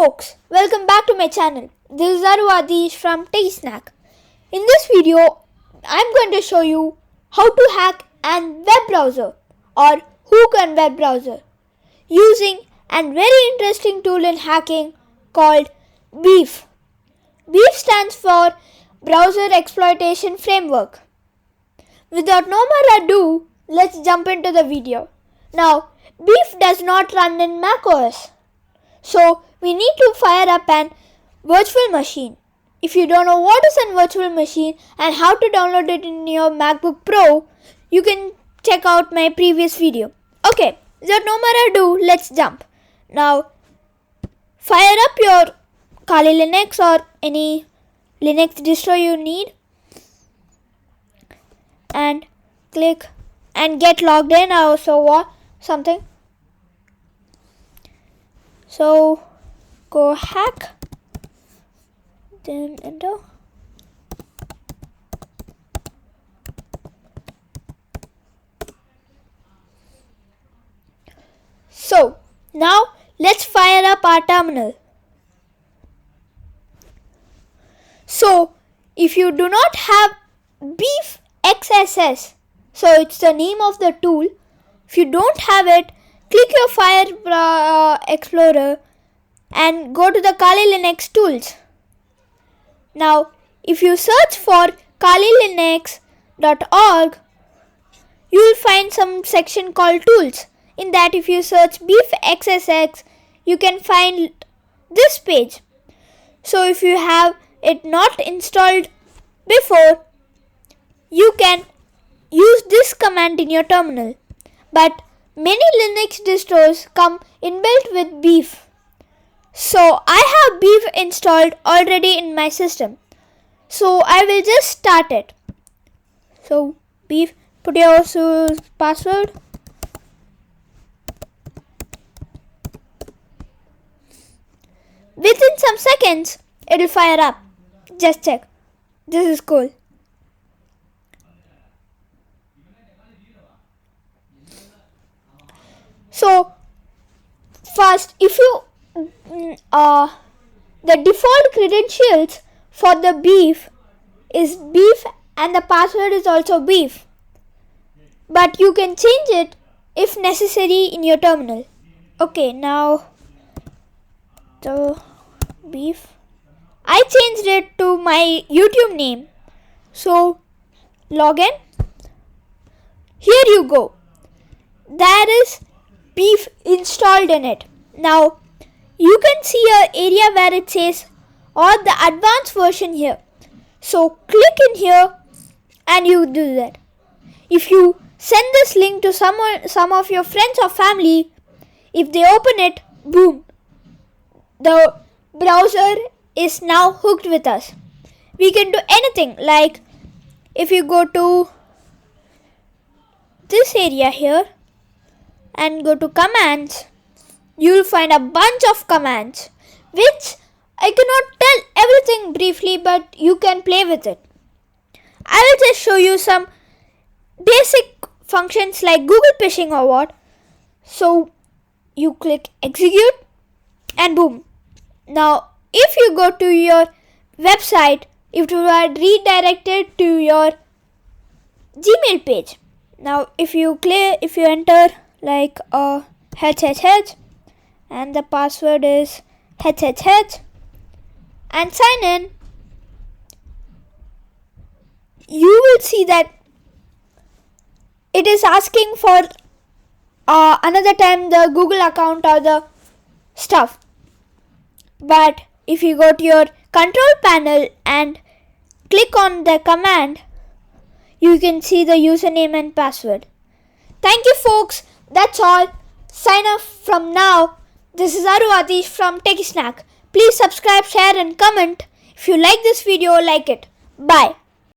folks, welcome back to my channel. This is Adish from Snack. In this video, I'm going to show you how to hack an web browser or hook an web browser using a very interesting tool in hacking called BEEF. BEEF stands for Browser Exploitation Framework. Without no more ado, let's jump into the video. Now, BEEF does not run in macOS. So, we need to fire up an virtual machine. If you don't know what is a virtual machine and how to download it in your MacBook Pro, you can check out my previous video. Okay, without no more ado, let's jump. Now, fire up your Kali Linux or any Linux distro you need and click and get logged in or something. So go hack, then enter. So now let's fire up our terminal. So if you do not have BEEF XSS, so it's the name of the tool. If you don't have it, click your Fire Explorer and go to the Kali Linux tools. Now, if you search for kalilinux.org, you will find some section called tools. In that, if you search BEEF XSS, you can find this page. So, if you have it not installed before, you can use this command in your terminal. But many Linux distros come inbuilt with BEEF. So I have BEEF installed already in my system. So I will just start it. So BEEF, put your password. Within some seconds, it will fire up. Just check. This is cool. So first, if you the default credentials for the BEEF is BEEF and the password is also BEEF, but you can change it if necessary in your terminal. Okay, now the BEEF, I changed it to my YouTube name. So log in. Here you go. There is BEEF installed in it. Now you can see an area where it says or the advanced version here. So click in here and you do that. If you send this link to some of your friends or family, if they open it, boom, the browser is now hooked with us. We can do anything, like if you go to this area here and go to commands, you will find a bunch of commands which I cannot tell everything briefly, but you can play with it. I will just show you some basic functions like Google phishing or what. So you click execute and boom. Now if you go to your website, it will redirected to your Gmail page. Now if you enter like HHH and the password is HHH and sign in, you will see that it is asking for another time the Google account or the stuff. But if you go to your control panel and click on the command, you can see the username and password. Thank you folks. That's all. Sign off from now. This is Adish from Snack. Please subscribe, share and comment. If you like this video, like it. Bye.